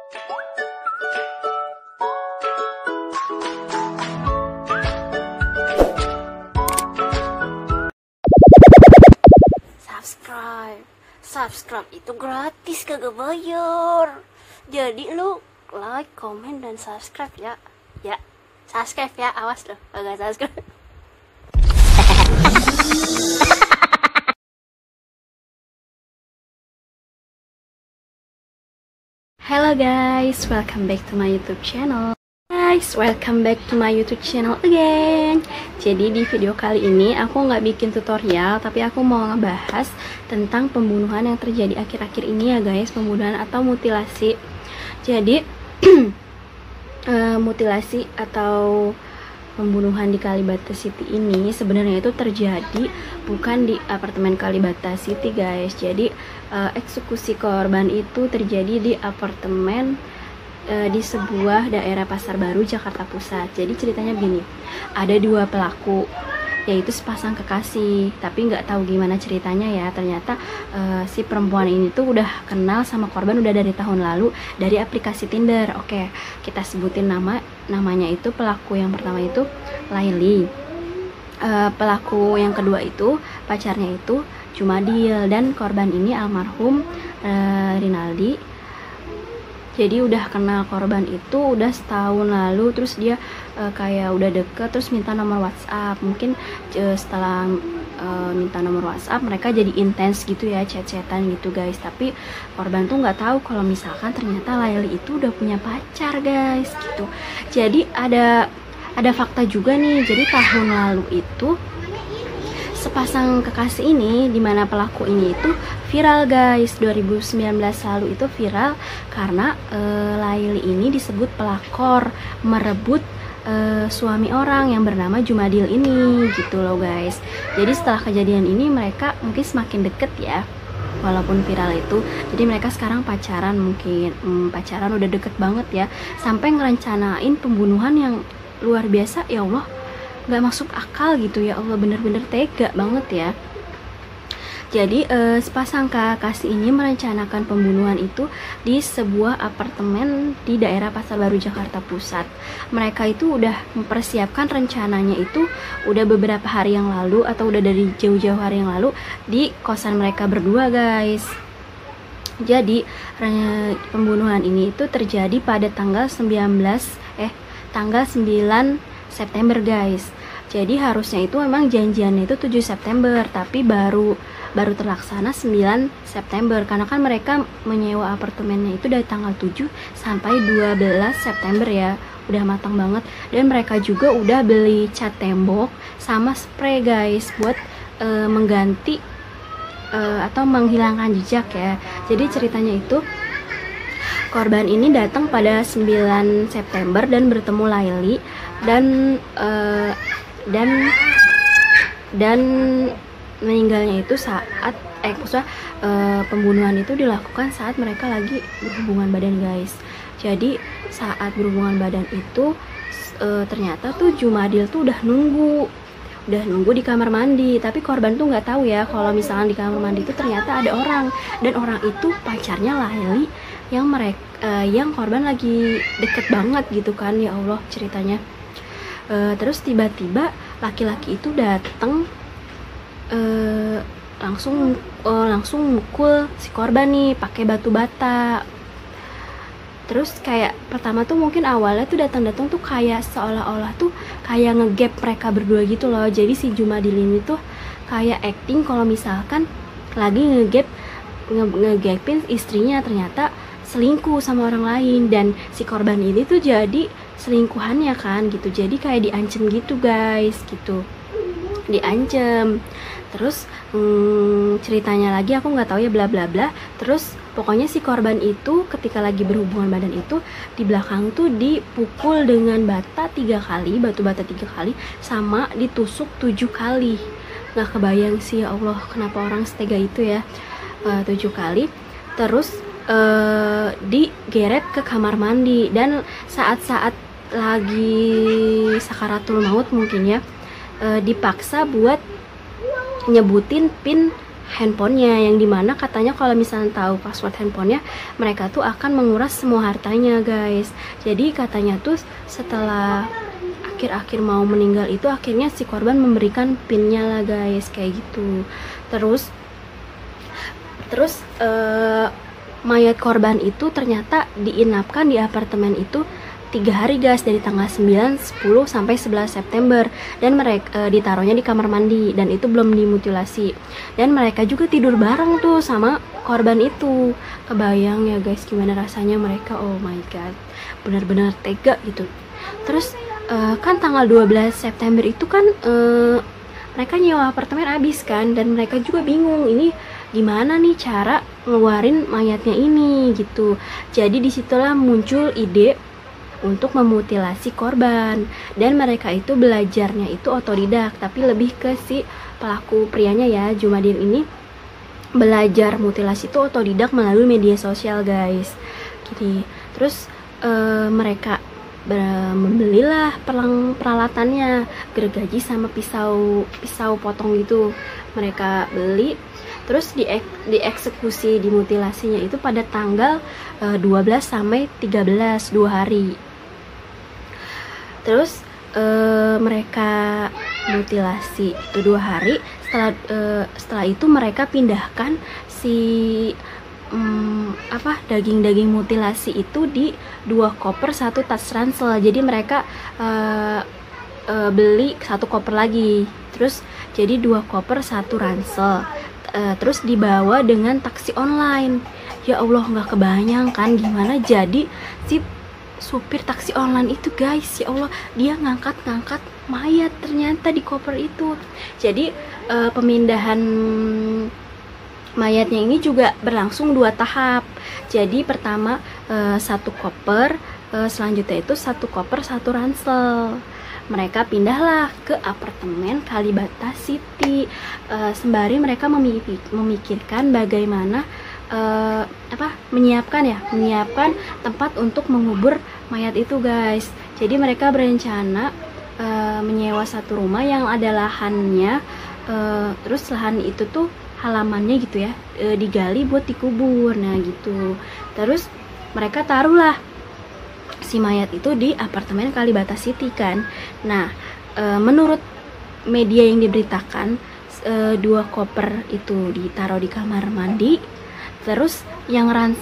Subscribe itu gratis, kagak bayar. Jadi lu like, komen, dan subscribe ya. Ya, subscribe ya, awas loh kagak subscribe. Hello guys, welcome back to my YouTube channel. Welcome back to my YouTube channel again. Jadi di video kali ini aku nggak bikin tutorial, tapi aku mau ngebahas tentang pembunuhan yang terjadi akhir-akhir ini ya guys, pembunuhan atau mutilasi. Jadi mutilasi atau pembunuhan di Kalibata City ini sebenarnya itu terjadi bukan di apartemen Kalibata City guys. Jadi eksekusi korban itu terjadi di apartemen di sebuah daerah Pasar Baru, Jakarta Pusat. Jadi ceritanya begini, ada dua pelaku, yaitu sepasang kekasih, tapi nggak tahu gimana ceritanya ya. Ternyata si perempuan ini tuh udah kenal sama korban udah dari tahun lalu dari aplikasi Tinder. Oke, kita sebutin namanya itu pelaku yang pertama itu Laili. Pelaku yang kedua itu pacarnya itu Jumadil, dan korban ini almarhum Rinaldi. Jadi udah kenal korban itu udah setahun lalu, terus dia kayak udah deket, terus minta nomor WhatsApp. Mungkin setelah minta nomor WhatsApp mereka jadi intens gitu ya, chat-chatan gitu guys. Tapi korban tuh nggak tahu kalau misalkan ternyata Laili itu udah punya pacar guys gitu. Jadi ada fakta juga nih. Jadi tahun lalu itu sepasang kekasih ini, dimana pelaku ini itu viral guys. 2019 lalu itu viral karena Laili ini disebut pelakor merebut suami orang yang bernama Jumadil ini gitu loh guys. Jadi setelah kejadian ini mereka mungkin semakin deket ya, walaupun viral itu. Jadi mereka sekarang pacaran, mungkin pacaran udah deket banget ya, sampai ngerencanain pembunuhan yang luar biasa. Ya Allah, nggak masuk akal gitu ya Allah, bener-bener tega banget ya. Jadi sepasang kekasih ini merencanakan pembunuhan itu di sebuah apartemen di daerah Pasar Baru, Jakarta Pusat. Mereka itu udah mempersiapkan rencananya itu udah beberapa hari yang lalu, atau udah dari jauh-jauh hari yang lalu di kosan mereka berdua guys. Jadi pembunuhan ini itu terjadi pada tanggal 9 September guys. Jadi harusnya itu memang janjiannya itu 7 September, tapi baru terlaksana 9 September karena kan mereka menyewa apartemennya itu dari tanggal 7 sampai 12 September ya. Udah matang banget, dan mereka juga udah beli cat tembok sama spray guys buat mengganti atau menghilangkan jejak ya. Jadi ceritanya itu korban ini datang pada 9 September dan bertemu Laili, dan meninggalnya itu saat pembunuhan itu dilakukan saat mereka lagi berhubungan badan guys. Jadi saat berhubungan badan itu ternyata tuh Jumadil tuh udah nunggu di kamar mandi, tapi korban tuh nggak tahu ya kalau misalnya di kamar mandi itu ternyata ada orang, dan orang itu pacarnya Laili yang korban lagi deket banget gitu kan. Ya Allah ceritanya. Terus tiba-tiba laki-laki itu datang langsung mukul si korban nih pakai batu bata. Terus kayak pertama tuh mungkin awalnya tuh datang tuh kayak seolah-olah tuh kayak ngegap mereka berdua gitu loh. Jadi si Jumadil ini tuh kayak acting kalau misalkan lagi ngegapin istrinya, ternyata selingkuh sama orang lain, dan si korban ini tuh jadi selingkuhannya kan gitu. Jadi kayak diancem gitu guys, gitu, diancem. Terus ceritanya lagi aku nggak tahu ya, bla bla bla. Terus pokoknya si korban itu ketika lagi berhubungan badan itu di belakang tuh dipukul dengan batu bata 3 kali, sama ditusuk 7 kali. Nggak kebayang sih ya Allah, kenapa orang setega itu ya. 7 kali. Terus digeret ke kamar mandi, dan saat-saat lagi sakaratul maut mungkin ya, dipaksa buat nyebutin pin handphonenya, yang dimana katanya kalau misalnya tahu password handphonenya, mereka tuh akan menguras semua hartanya guys. Jadi katanya tuh setelah akhir-akhir mau meninggal itu, akhirnya si korban memberikan pinnya lah guys, kayak gitu. Terus mayat korban itu ternyata diinapkan di apartemen itu 3 hari guys, dari tanggal 9, 10 sampai 11 September, dan mereka ditaruhnya di kamar mandi dan itu belum dimutilasi, dan mereka juga tidur bareng tuh sama korban itu. Kebayang ya guys gimana rasanya mereka, oh my god, benar-benar tega gitu. Terus kan tanggal 12 September itu kan mereka nyewa apartemen habis kan, dan mereka juga bingung ini gimana nih cara ngeluarin mayatnya ini gitu. Jadi disitulah muncul ide untuk memutilasi korban, dan mereka itu belajarnya itu otodidak, tapi lebih ke si pelaku prianya ya, Jumadin ini belajar mutilasi itu otodidak melalui media sosial guys. Jadi terus mereka membelilah peralatannya, gergaji sama pisau potong gitu, mereka beli. Terus dieksekusi, dimutilasinya itu pada tanggal 12 sampai 13, 2 hari. Terus mereka mutilasi itu 2 hari. Setelah itu mereka pindahkan si daging-daging mutilasi itu di 2 koper 1 tas ransel. Jadi mereka beli 1 koper lagi, terus jadi 2 koper 1 ransel. Terus dibawa dengan taksi online. Ya Allah, nggak kebayang kan gimana jadi si supir taksi online itu guys. Ya Allah, dia ngangkat mayat ternyata di koper itu. Jadi pemindahan mayatnya ini juga berlangsung 2 tahap. Jadi pertama 1 koper, selanjutnya itu 1 koper 1 ransel. Mereka pindahlah ke apartemen Kalibata City, sembari mereka memikirkan bagaimana menyiapkan tempat untuk mengubur mayat itu guys. Jadi mereka berencana menyewa 1 rumah yang ada lahannya, terus lahan itu tuh halamannya gitu ya, digali buat dikubur. Nah gitu. Terus mereka taruhlah si mayat itu di apartemen Kalibata City kan. Nah menurut media yang diberitakan, 2 koper itu ditaruh di kamar mandi, terus yang 1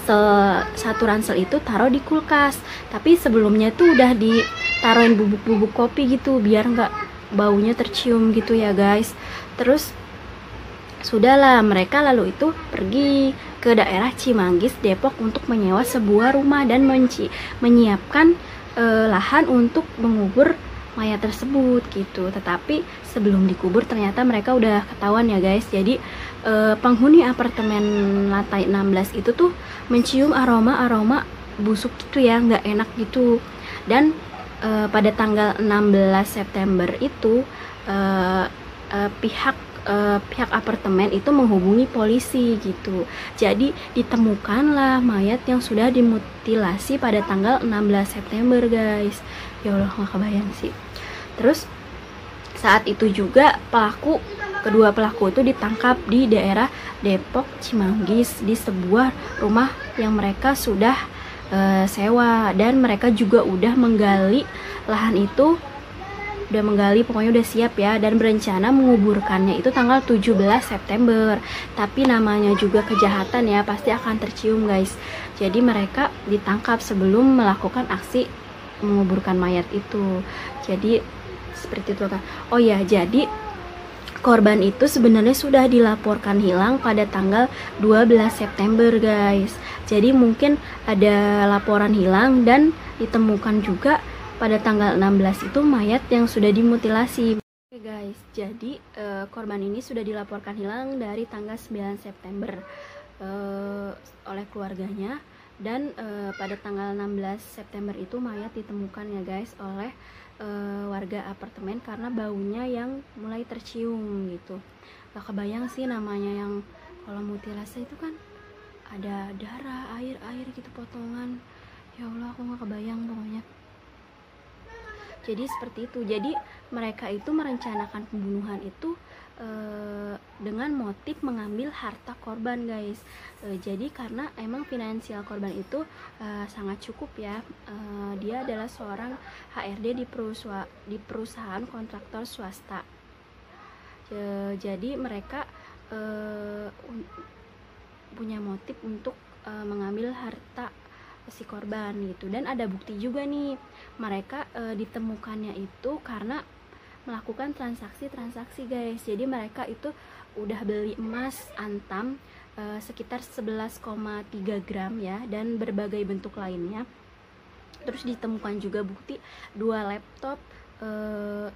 ransel itu taruh di kulkas. Tapi sebelumnya tuh udah ditaruhin bubuk-bubuk kopi gitu biar nggak baunya tercium gitu ya guys. Terus sudahlah, mereka lalu itu pergi ke daerah Cimanggis, Depok untuk menyewa sebuah rumah dan menyiapkan lahan untuk mengubur mayat tersebut gitu. Tetapi sebelum dikubur ternyata mereka udah ketahuan ya guys. Jadi penghuni apartemen lantai 16 itu tuh mencium aroma busuk gitu ya, nggak enak gitu. Dan pada tanggal 16 September itu pihak apartemen itu menghubungi polisi gitu. Jadi ditemukanlah mayat yang sudah dimutilasi pada tanggal 16 September guys. Ya Allah, nggak kebayang sih. Terus saat itu juga kedua pelaku itu ditangkap di daerah Depok Cimanggis di sebuah rumah yang mereka sudah sewa, dan mereka juga udah menggali lahan itu, pokoknya udah siap ya, dan berencana menguburkannya itu tanggal 17 September. Tapi namanya juga kejahatan ya, pasti akan tercium guys. Jadi mereka ditangkap sebelum melakukan aksi menguburkan mayat itu. Jadi seperti itu kan. Oh ya, jadi korban itu sebenarnya sudah dilaporkan hilang pada tanggal 12 September guys. Jadi mungkin ada laporan hilang dan ditemukan juga pada tanggal 16 itu mayat yang sudah dimutilasi. Oke guys, jadi korban ini sudah dilaporkan hilang dari tanggal 9 September oleh keluarganya, dan pada tanggal 16 September itu mayat ditemukan ya guys oleh warga apartemen karena baunya yang mulai tercium gitu. Gak kebayang sih namanya yang kalau mutilasi itu kan ada darah, air gitu potongan. Ya Allah, aku gak kebayang pokoknya. Jadi seperti itu. Jadi mereka itu merencanakan pembunuhan itu dengan motif mengambil harta korban, guys. Jadi karena emang finansial korban itu sangat cukup ya. Dia adalah seorang HRD di perusahaan kontraktor swasta. Jadi mereka punya motif untuk mengambil harta si korban gitu. Dan ada bukti juga nih, mereka ditemukannya itu karena melakukan transaksi guys. Jadi mereka itu udah beli emas antam sekitar 11,3 gram ya, dan berbagai bentuk lainnya. Terus ditemukan juga bukti 2 laptop,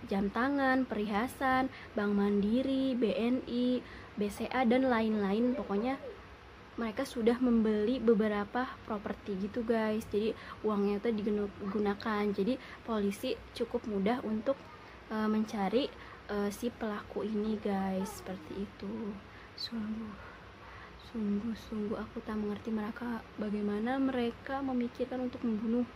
jam tangan, perhiasan, Bank Mandiri, BNI, BCA, dan lain-lain. Pokoknya mereka sudah membeli beberapa properti gitu guys. Jadi uangnya itu digunakan. Jadi polisi cukup mudah untuk mencari si pelaku ini guys. Seperti itu. Sungguh aku tak mengerti bagaimana mereka memikirkan untuk membunuh.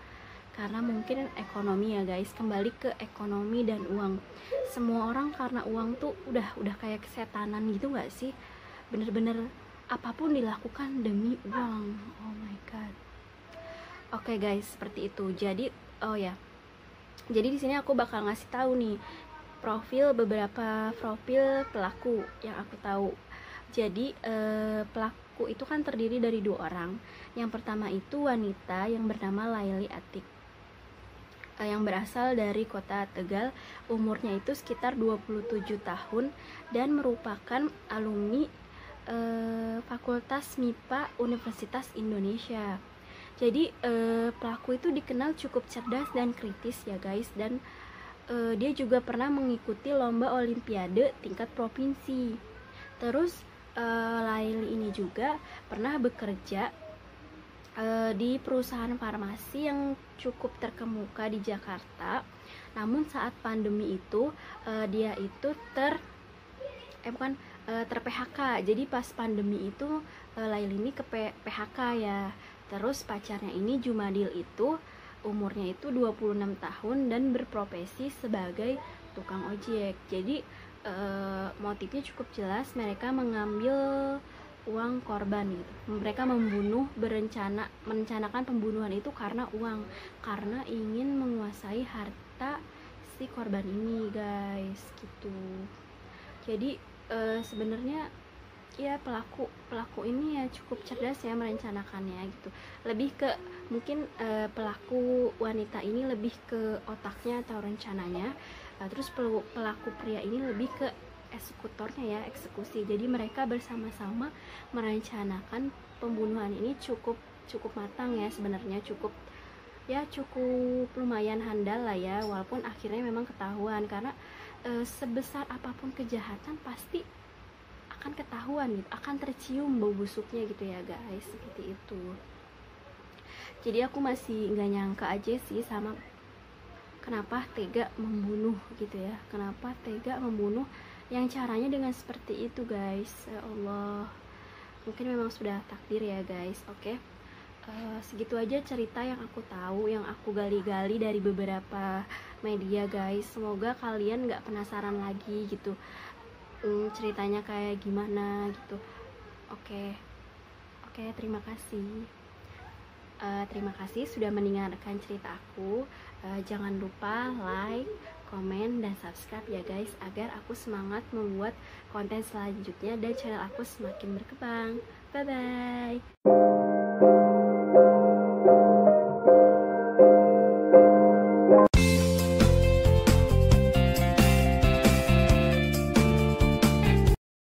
Karena mungkin ekonomi ya guys, kembali ke ekonomi dan uang. Semua orang karena uang tuh udah kayak kesetanan gitu gak sih? Bener-bener apapun dilakukan demi uang. Oh my god. Oke guys, seperti itu. Jadi jadi di sini aku bakal ngasih tahu nih beberapa profil pelaku yang aku tahu. Jadi pelaku itu kan terdiri dari 2 orang. Yang pertama itu wanita yang bernama Laili Atik, yang berasal dari kota Tegal. Umurnya itu sekitar 27 tahun dan merupakan alumni Fakultas MIPA Universitas Indonesia. Jadi pelaku itu dikenal cukup cerdas dan kritis ya guys. Dan dia juga pernah mengikuti lomba olimpiade tingkat provinsi. Terus Laili ini juga pernah bekerja di perusahaan farmasi yang cukup terkemuka di Jakarta. Namun saat pandemi itu dia itu ter-PHK. Jadi pas pandemi itu Laili ini ke PHK ya. Terus pacarnya ini Jumadil itu umurnya itu 26 tahun dan berprofesi sebagai tukang ojek. Jadi motifnya cukup jelas, mereka mengambil uang korban gitu. Mereka merencanakan pembunuhan itu karena uang, karena ingin menguasai harta si korban ini guys gitu. Jadi sebenarnya ya pelaku ini ya cukup cerdas ya merencanakannya gitu. Lebih ke mungkin pelaku wanita ini lebih ke otaknya atau rencananya. Terus pelaku pria ini lebih ke eksekutornya ya, eksekusi. Jadi mereka bersama-sama merencanakan pembunuhan ini cukup matang ya sebenarnya, cukup lumayan handal lah ya, walaupun akhirnya memang ketahuan. Karena sebesar apapun kejahatan pasti akan ketahuan gitu, akan tercium bau busuknya gitu ya guys, seperti itu. Jadi aku masih nggak nyangka aja sih sama kenapa tega membunuh gitu ya, kenapa tega membunuh yang caranya dengan seperti itu guys. Ya Allah, mungkin memang sudah takdir ya guys. Oke. Segitu aja cerita yang aku tahu, yang aku gali-gali dari beberapa media guys. Semoga kalian nggak penasaran lagi gitu ceritanya kayak gimana gitu. Oke, terima kasih. Terima kasih sudah mendengarkan cerita aku. Jangan lupa like, komen, dan subscribe ya guys, agar aku semangat membuat konten selanjutnya dan channel aku semakin berkembang. Bye bye.